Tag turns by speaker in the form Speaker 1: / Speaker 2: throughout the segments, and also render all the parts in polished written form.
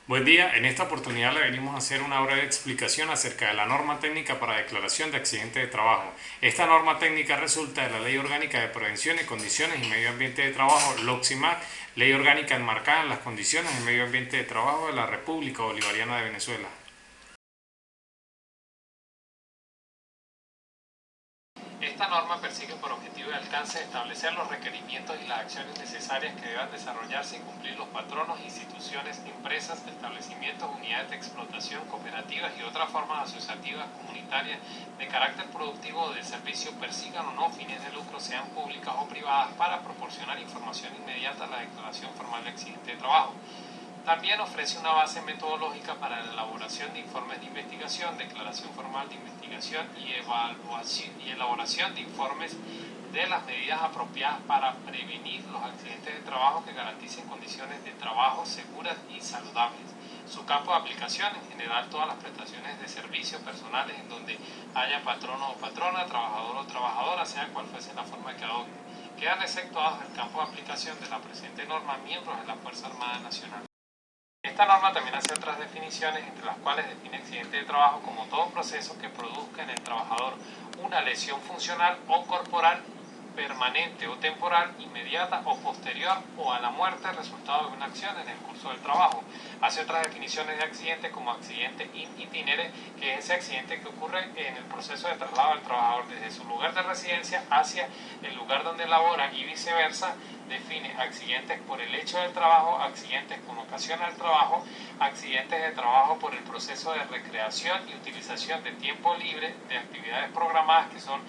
Speaker 1: Buen día, en esta oportunidad le venimos a hacer una breve explicación acerca de la norma técnica para declaración de accidente de trabajo. Esta norma técnica resulta de la Ley Orgánica de Prevención de Condiciones y Medio Ambiente de Trabajo, LOXIMAT, Ley Orgánica enmarcada en las condiciones de medio ambiente de trabajo de la República Bolivariana de Venezuela. Esta norma persigue por objetivo y alcance establecer los requerimientos y las acciones necesarias que deban desarrollarse y cumplir los patronos, instituciones, empresas, establecimientos, unidades de explotación, cooperativas y otras formas asociativas comunitarias de carácter productivo o de servicio, persigan o no fines de lucro, sean públicas o privadas, para proporcionar información inmediata a la declaración formal de accidente de trabajo. También ofrece una base metodológica para la elaboración de informes de investigación, declaración formal de investigación y elaboración de informes de las medidas apropiadas para prevenir los accidentes de trabajo que garanticen condiciones de trabajo seguras y saludables. Su campo de aplicación, en general, todas las prestaciones de servicios personales en donde haya patrono o patrona, trabajador o trabajadora, sea cual fuese la forma que adopten. Quedan exceptuados del campo de aplicación de la presente norma miembros de la Fuerza Armada Nacional. Esta norma también hace otras definiciones, entre las cuales define accidente de trabajo como todo proceso que produzca en el trabajador una lesión funcional o corporal permanente o temporal, inmediata o posterior o a la muerte resultado de una acción en el curso del trabajo. Hace otras definiciones de accidente como accidente in itinere, que es ese accidente que ocurre en el proceso de traslado del trabajador desde su lugar de residencia hacia el lugar donde labora y viceversa. Define accidentes por el hecho del trabajo, accidentes con ocasión al trabajo, accidentes de trabajo por el proceso de recreación y utilización de tiempo libre, de actividades programadas, que son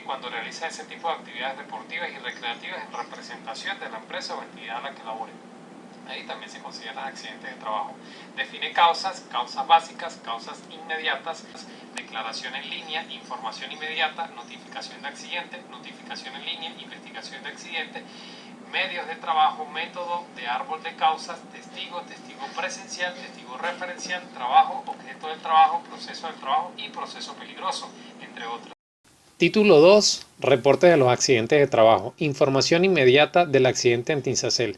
Speaker 1: cuando realiza ese tipo de actividades deportivas y recreativas en representación de la empresa o entidad a la que labore. Ahí también se consideran accidentes de trabajo. Define causas, causas básicas, causas inmediatas, declaración en línea, información inmediata, notificación de accidente, notificación en línea, investigación de accidente, medios de trabajo, método de árbol de causas, testigo, testigo presencial, testigo referencial, trabajo, objeto del trabajo, proceso del trabajo y proceso peligroso, entre otros.
Speaker 2: Título 2. Reporte de los accidentes de trabajo. Información inmediata del accidente en Tinsacel.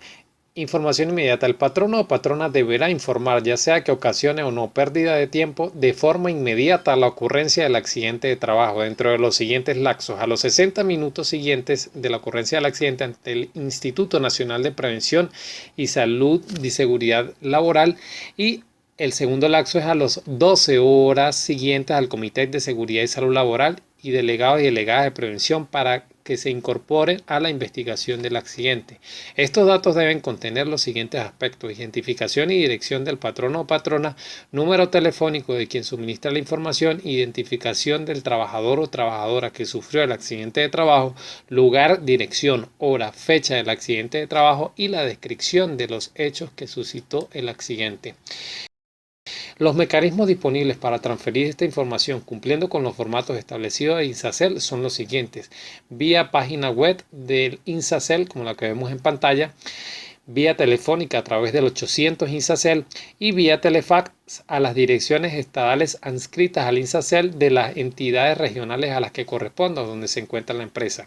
Speaker 2: Información inmediata. El patrono o patrona deberá informar, ya sea que ocasione o no pérdida de tiempo, de forma inmediata la ocurrencia del accidente de trabajo dentro de los siguientes lapsos: a los 60 minutos siguientes de la ocurrencia del accidente ante el Instituto Nacional de Prevención y Salud y Seguridad Laboral, y el segundo lapso es a las 12 horas siguientes al Comité de Seguridad y Salud Laboral y delegados y delegadas de prevención para que se incorporen a la investigación del accidente. Estos datos deben contener los siguientes aspectos: identificación y dirección del patrono o patrona, número telefónico de quien suministra la información, identificación del trabajador o trabajadora que sufrió el accidente de trabajo, lugar, dirección, hora, fecha del accidente de trabajo y la descripción de los hechos que suscitó el accidente. Los mecanismos disponibles para transferir esta información cumpliendo con los formatos establecidos de INSACEL son los siguientes: vía página web del INSACEL, como la que vemos en pantalla, vía telefónica a través del 800 INSACEL y vía telefax a las direcciones estadales adscritas al INSACEL de las entidades regionales a las que corresponda donde se encuentra la empresa.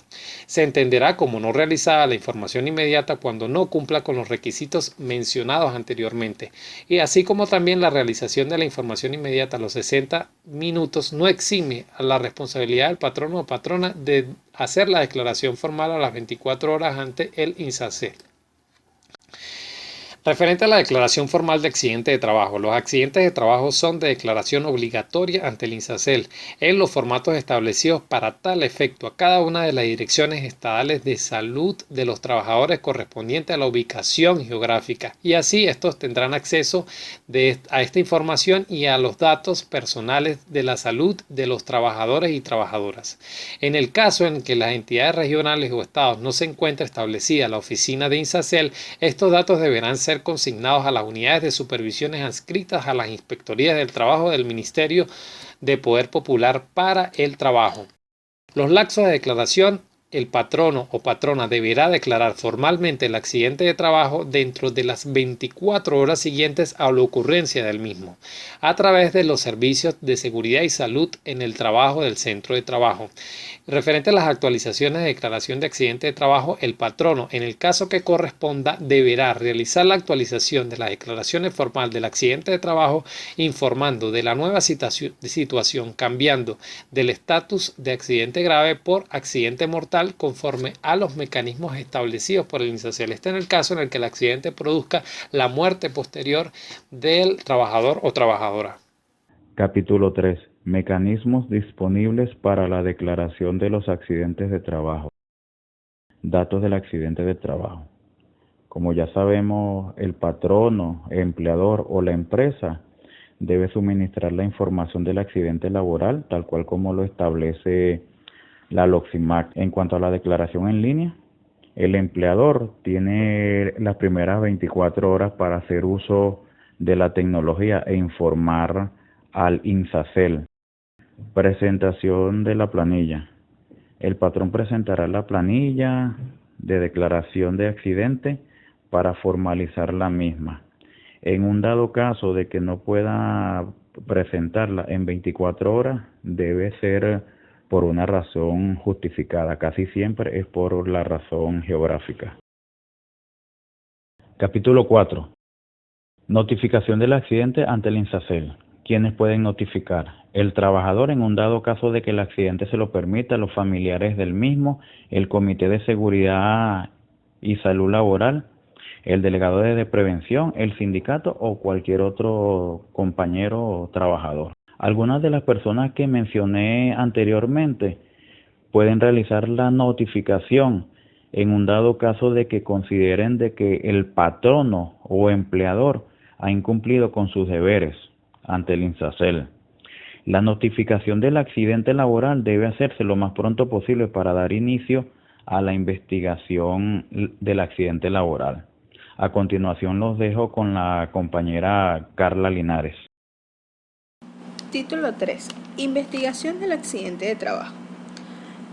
Speaker 2: Se entenderá como no realizada la información inmediata cuando no cumpla con los requisitos mencionados anteriormente, y así como también la realización de la información inmediata a los 60 minutos no exime a la responsabilidad del patrono o patrona de hacer la declaración formal a las 24 horas ante el INSACEL. Referente a la declaración formal de accidente de trabajo. Los accidentes de trabajo son de declaración obligatoria ante el INSACEL en los formatos establecidos para tal efecto a cada una de las direcciones estadales de salud de los trabajadores correspondiente a la ubicación geográfica, y así estos tendrán acceso a esta información y a los datos personales de la salud de los trabajadores y trabajadoras. En el caso en que las entidades regionales o estados no se encuentre establecida la oficina de INSACEL, estos datos deberán ser consignados a las unidades de supervisiones adscritas a las inspectorías del trabajo del Ministerio de Poder Popular para el Trabajo. Los lapsos de declaración El patrono o patrona deberá declarar formalmente el accidente de trabajo dentro de las 24 horas siguientes a la ocurrencia del mismo, a través de los servicios de seguridad y salud en el trabajo del centro de trabajo. Referente a las actualizaciones de declaración de accidente de trabajo, el patrono, en el caso que corresponda, deberá realizar la actualización de las declaraciones formal del accidente de trabajo, informando de la nueva situación, cambiando del estatus de accidente grave por accidente mortal conforme a los mecanismos establecidos por el INSACEL. Este en el caso en el que el accidente produzca la muerte posterior del trabajador o trabajadora.
Speaker 3: Capítulo 3. Mecanismos disponibles para la declaración de los accidentes de trabajo. Datos del accidente de trabajo. Como ya sabemos, el patrono, empleador o la empresa debe suministrar la información del accidente laboral, tal cual como lo establece la LOXIMAC. En cuanto a la declaración en línea, el empleador tiene las primeras 24 horas para hacer uso de la tecnología e informar al INSACEL. Presentación de la planilla. El patrón presentará la planilla de declaración de accidente para formalizar la misma. En un dado caso de que no pueda presentarla en 24 horas, debe ser por una razón justificada. Casi siempre es por la razón geográfica. Capítulo 4. Notificación del accidente ante el INSACEL. ¿Quiénes pueden notificar? El trabajador en un dado caso de que el accidente se lo permita, los familiares del mismo, el Comité de Seguridad y Salud Laboral, el delegado de prevención, el sindicato o cualquier otro compañero o trabajador. Algunas de las personas que mencioné anteriormente pueden realizar la notificación en un dado caso de que consideren de que el patrono o empleador ha incumplido con sus deberes ante el INSACEL. La notificación del accidente laboral debe hacerse lo más pronto posible para dar inicio a la investigación del accidente laboral. A continuación los dejo con la compañera Carla Linares.
Speaker 4: Título 3. Investigación del accidente de trabajo.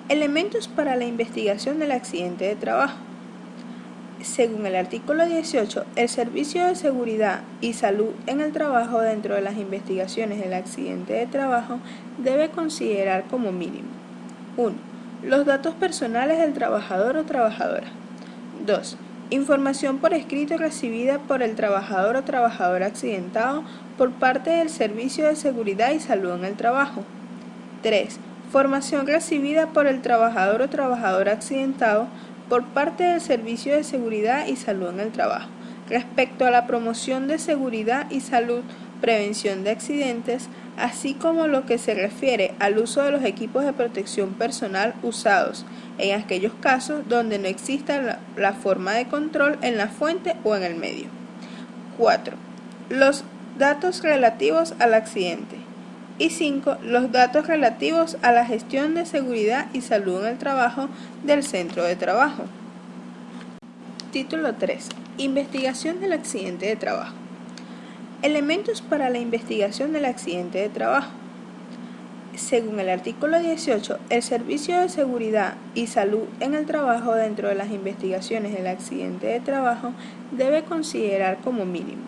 Speaker 4: Elementos para la investigación del accidente de trabajo. Según el artículo 18, el Servicio de Seguridad y Salud en el Trabajo dentro de las investigaciones del accidente de trabajo debe considerar como mínimo 1. Los datos personales del trabajador o trabajadora. 2. Información por escrito recibida por el trabajador o trabajadora accidentado por parte del Servicio de Seguridad y Salud en el Trabajo. 3. Formación recibida por el trabajador o trabajadora accidentado por parte del Servicio de Seguridad y Salud en el Trabajo, respecto a la promoción de seguridad y salud, prevención de accidentes, así como lo que se refiere al uso de los equipos de protección personal usados, en aquellos casos donde no exista la forma de control en la fuente o en el medio. 4. Los datos relativos al accidente. Y 5. Los datos relativos a la gestión de seguridad y salud en el trabajo del centro de trabajo. Título 3. Investigación del accidente de trabajo. Elementos para la investigación del accidente de trabajo. Según el artículo 18, el Servicio de Seguridad y Salud en el Trabajo dentro de las investigaciones del accidente de trabajo debe considerar como mínimo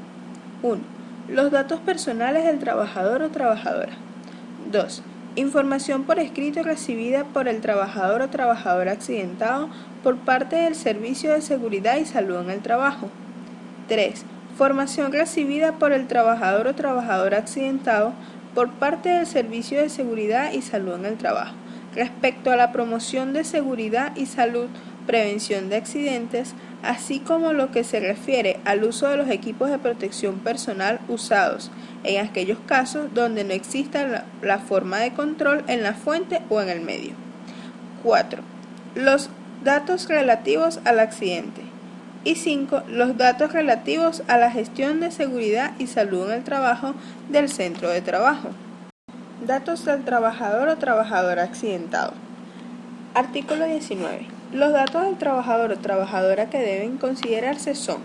Speaker 4: 1. Los datos personales del trabajador o trabajadora. 2. Información por escrito recibida por el trabajador o trabajadora accidentado por parte del Servicio de Seguridad y Salud en el Trabajo. 3. Formación recibida por el trabajador o trabajadora accidentado por parte del Servicio de Seguridad y Salud en el Trabajo, respecto a la promoción de seguridad y salud, prevención de accidentes, así como lo que se refiere al uso de los equipos de protección personal usados, en aquellos casos donde no exista la forma de control en la fuente o en el medio. 4. Los datos relativos al accidente. Y 5. Los datos relativos a la gestión de seguridad y salud en el trabajo del centro de trabajo. Datos del trabajador o trabajadora accidentado. Artículo 19. Los datos del trabajador o trabajadora que deben considerarse son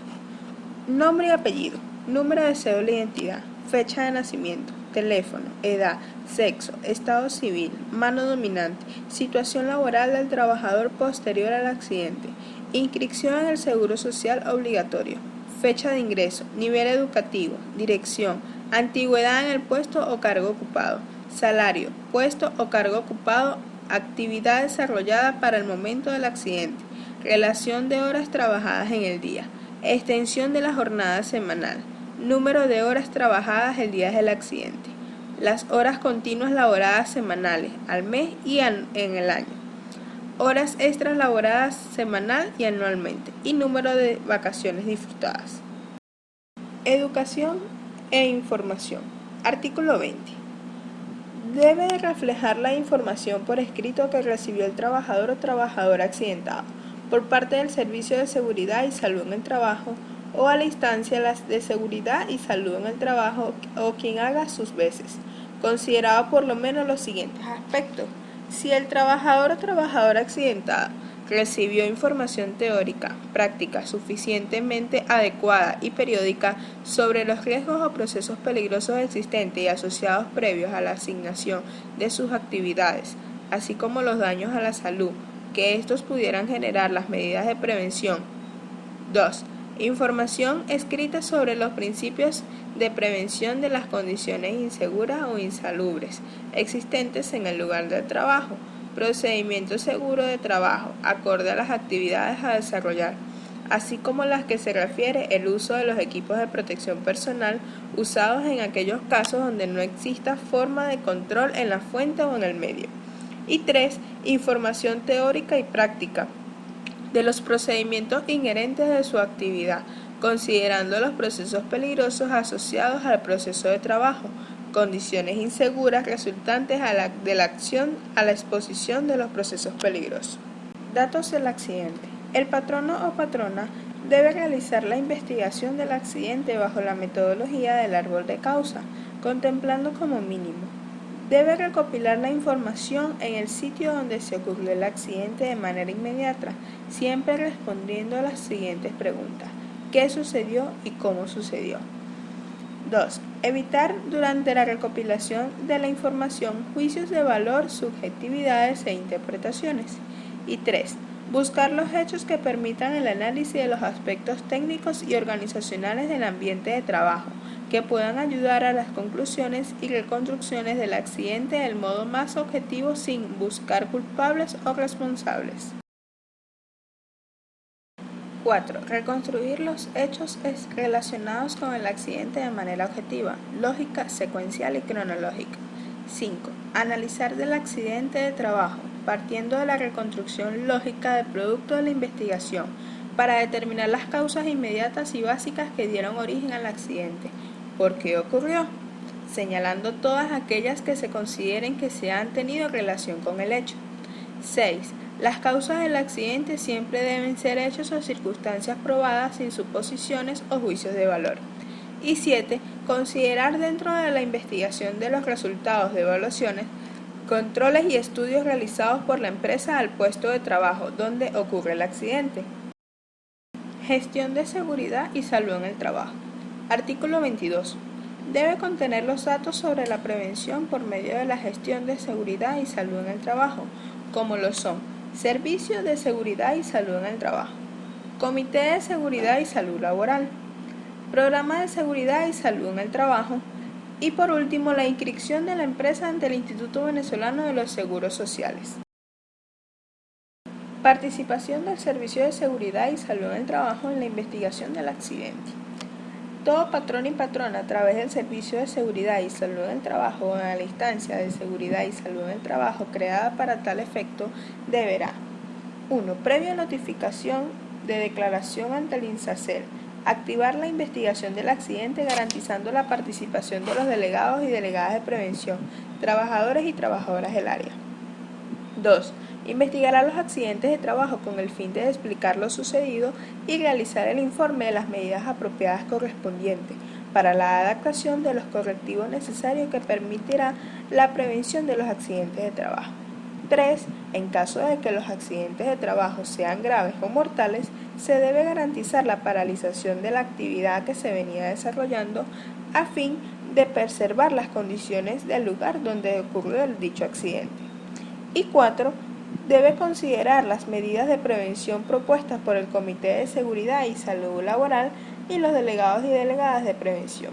Speaker 4: nombre y apellido, número de cédula de identidad, fecha de nacimiento, teléfono, edad, sexo, estado civil, mano dominante, situación laboral del trabajador posterior al accidente, inscripción en el Seguro Social obligatorio, fecha de ingreso, nivel educativo, dirección, antigüedad en el puesto o cargo ocupado, salario, puesto o cargo ocupado, actividad desarrollada para el momento del accidente, relación de horas trabajadas en el día, extensión de la jornada semanal, número de horas trabajadas el día del accidente, las horas continuas laboradas semanales, al mes y en el año, horas extras laboradas semanal y anualmente, y número de vacaciones disfrutadas. Educación e información. Artículo 20. Debe reflejar la información por escrito que recibió el trabajador o trabajadora accidentado por parte del Servicio de Seguridad y Salud en el Trabajo o a la instancia de Seguridad y Salud en el Trabajo o quien haga sus veces, considerado por lo menos los siguientes aspectos. Si el trabajador o trabajadora accidentada recibió información teórica, práctica suficientemente adecuada y periódica sobre los riesgos o procesos peligrosos existentes y asociados previos a la asignación de sus actividades, así como los daños a la salud que estos pudieran generar, las medidas de prevención. 2. Información escrita sobre los principios de prevención de las condiciones inseguras o insalubres existentes en el lugar de trabajo, procedimiento seguro de trabajo, acorde a las actividades a desarrollar, así como las que se refiere el uso de los equipos de protección personal usados en aquellos casos donde no exista forma de control en la fuente o en el medio. Y 3. Información teórica y práctica de los procedimientos inherentes de su actividad, considerando los procesos peligrosos asociados al proceso de trabajo, condiciones inseguras resultantes de la acción a la exposición de los procesos peligrosos. Datos del accidente. El patrono o patrona debe realizar la investigación del accidente bajo la metodología del árbol de causa, contemplando como mínimo. Debe recopilar la información en el sitio donde se ocurrió el accidente de manera inmediata, siempre respondiendo a las siguientes preguntas: ¿qué sucedió y cómo sucedió? 2. Evitar durante la recopilación de la información juicios de valor, subjetividades e interpretaciones. Y 3. Buscar los hechos que permitan el análisis de los aspectos técnicos y organizacionales del ambiente de trabajo, que puedan ayudar a las conclusiones y reconstrucciones del accidente del modo más objetivo sin buscar culpables o responsables. 4. Reconstruir los hechos relacionados con el accidente de manera objetiva, lógica, secuencial y cronológica. 5. Analizar del accidente de trabajo, partiendo de la reconstrucción lógica del producto de la investigación, para determinar las causas inmediatas y básicas que dieron origen al accidente. ¿Por qué ocurrió? Señalando todas aquellas que se consideren que se han tenido relación con el hecho. 6. Las causas del accidente siempre deben ser hechos o circunstancias probadas sin suposiciones o juicios de valor. Y 7. Considerar dentro de la investigación de los resultados de evaluaciones, controles y estudios realizados por la empresa al puesto de trabajo donde ocurre el accidente. Gestión de seguridad y salud en el trabajo. Artículo 22. Debe contener los datos sobre la prevención por medio de la gestión de seguridad y salud en el trabajo, como lo son Servicio de Seguridad y Salud en el Trabajo, Comité de Seguridad y Salud Laboral, Programa de Seguridad y Salud en el Trabajo y por último la inscripción de la empresa ante el Instituto Venezolano de los Seguros Sociales. Participación del Servicio de Seguridad y Salud en el Trabajo en la investigación del accidente. Todo patrón y patrona a través del Servicio de Seguridad y Salud en el Trabajo o en la instancia de Seguridad y Salud en el Trabajo creada para tal efecto deberá: 1. Previa notificación de declaración ante el INSACEL, activar la investigación del accidente garantizando la participación de los delegados y delegadas de prevención, trabajadores y trabajadoras del área. 2. Investigará los accidentes de trabajo con el fin de explicar lo sucedido y realizar el informe de las medidas apropiadas correspondientes para la adaptación de los correctivos necesarios que permitirá la prevención de los accidentes de trabajo. 3. En caso de que los accidentes de trabajo sean graves o mortales, se debe garantizar la paralización de la actividad que se venía desarrollando a fin de preservar las condiciones del lugar donde ocurrió el dicho accidente. Y 4. Debe considerar las medidas de prevención propuestas por el Comité de Seguridad y Salud Laboral y los delegados y delegadas de prevención.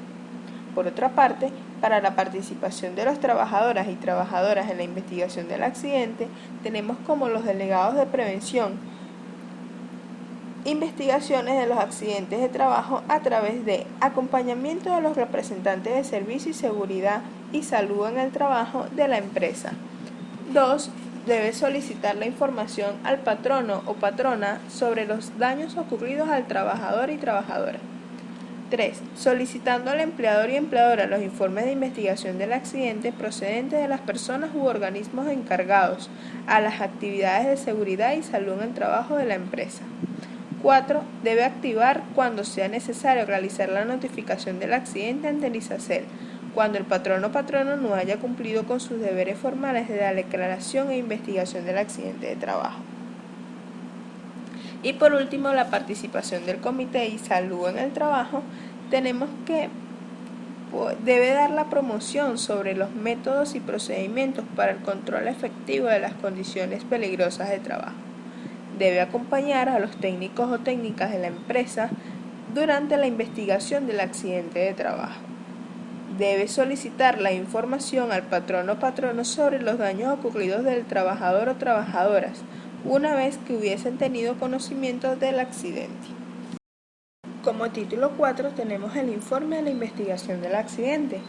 Speaker 4: Por otra parte, para la participación de los trabajadoras y trabajadoras en la investigación del accidente, tenemos como los delegados de prevención investigaciones de los accidentes de trabajo a través de acompañamiento de los representantes de servicio y seguridad y salud en el trabajo de la empresa. 2. Debe solicitar la información al patrono o patrona sobre los daños ocurridos al trabajador y trabajadora. 3. Solicitando al empleador y empleadora los informes de investigación del accidente procedentes de las personas u organismos encargados a las actividades de seguridad y salud en el trabajo de la empresa. 4. Debe activar cuando sea necesario realizar la notificación del accidente ante el ISACEL, cuando el patrono o patrono no haya cumplido con sus deberes formales de la declaración e investigación del accidente de trabajo. Y por último, la participación del Comité y Salud en el Trabajo, tenemos que debe dar la promoción sobre los métodos y procedimientos para el control efectivo de las condiciones peligrosas de trabajo. Debe acompañar a los técnicos o técnicas de la empresa durante la investigación del accidente de trabajo. Debe solicitar la información al patrono o patrono sobre los daños ocurridos del trabajador o trabajadoras, una vez que hubiesen tenido conocimiento del accidente. Como título 4 tenemos el informe de la investigación del accidente.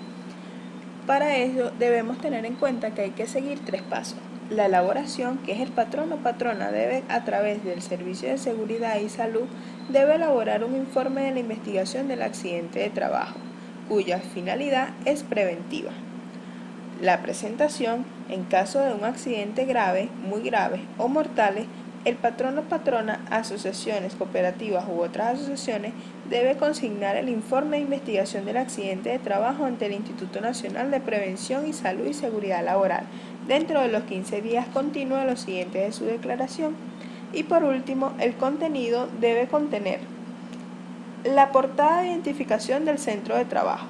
Speaker 4: Para ello debemos tener en cuenta que hay que seguir 3 pasos. La elaboración, que es el patrono o patrona debe, a través del Servicio de Seguridad y Salud, debe elaborar un informe de la investigación del accidente de trabajo, cuya finalidad es preventiva. La presentación, en caso de un accidente grave, muy grave o mortales, el patrono o patrona, asociaciones, cooperativas u otras asociaciones debe consignar el informe de investigación del accidente de trabajo ante el Instituto Nacional de Prevención y Salud y Seguridad Laboral dentro de los 15 días continuos de los siguientes de su declaración. Y por último, el contenido debe contener la portada de identificación del centro de trabajo,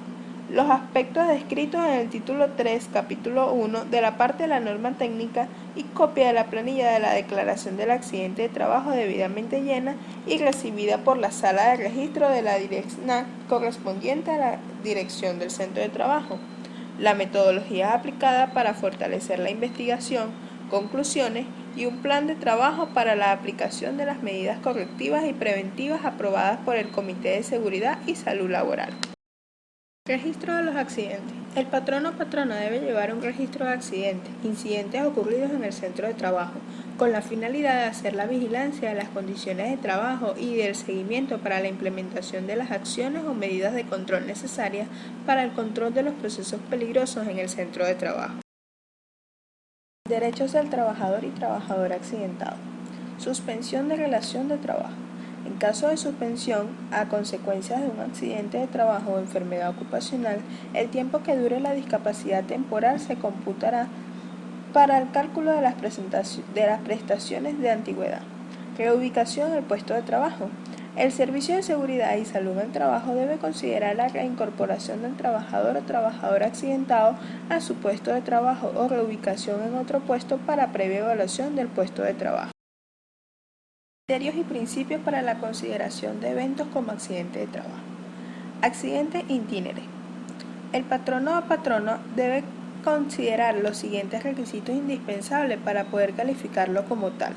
Speaker 4: los aspectos descritos en el título 3, capítulo 1 de la parte de la norma técnica y copia de la planilla de la declaración del accidente de trabajo debidamente llena y recibida por la sala de registro de la SNAC correspondiente a la dirección del centro de trabajo, la metodología aplicada para fortalecer la investigación, conclusiones y un plan de trabajo para la aplicación de las medidas correctivas y preventivas aprobadas por el Comité de Seguridad y Salud Laboral. Registro de los accidentes. El patrono o patrona debe llevar un registro de accidentes, incidentes ocurridos en el centro de trabajo, con la finalidad de hacer la vigilancia de las condiciones de trabajo y del seguimiento para la implementación de las acciones o medidas de control necesarias para el control de los procesos peligrosos en el centro de trabajo. Derechos del trabajador y trabajadora accidentado. Suspensión de relación de trabajo. En caso de suspensión, a consecuencia de un accidente de trabajo o enfermedad ocupacional, el tiempo que dure la discapacidad temporal se computará para el cálculo de las prestaciones de antigüedad. Reubicación del puesto de trabajo. El Servicio de Seguridad y Salud en el Trabajo debe considerar la reincorporación del trabajador o trabajadora accidentado a su puesto de trabajo o reubicación en otro puesto para previa evaluación del puesto de trabajo. Criterios y principios para la consideración de eventos como accidente de trabajo. Accidente itinere. El patrono o patrono debe considerar los siguientes requisitos indispensables para poder calificarlo como tal.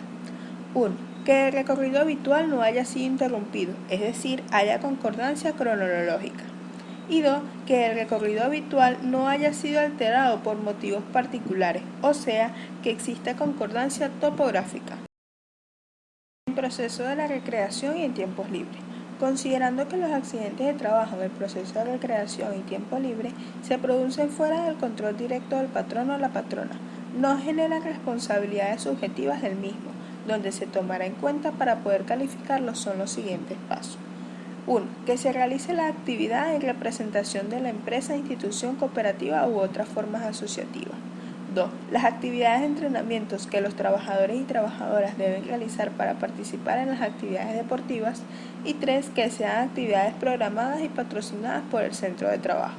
Speaker 4: 1. Que el recorrido habitual no haya sido interrumpido, es decir, haya concordancia cronológica. Y 2. Que el recorrido habitual no haya sido alterado por motivos particulares, o sea, que exista concordancia topográfica. En proceso de la recreación y en tiempos libres. Considerando que los accidentes de trabajo en el proceso de recreación y tiempo libre se producen fuera del control directo del patrono o la patrona, no generan responsabilidades subjetivas del mismo, donde se tomará en cuenta para poder calificarlos son los siguientes pasos. 1. Que se realice la actividad en representación de la empresa, institución, cooperativa u otras formas asociativas. 2. Las actividades de entrenamientos que los trabajadores y trabajadoras deben realizar para participar en las actividades deportivas. Y 3. Que sean actividades programadas y patrocinadas por el centro de trabajo.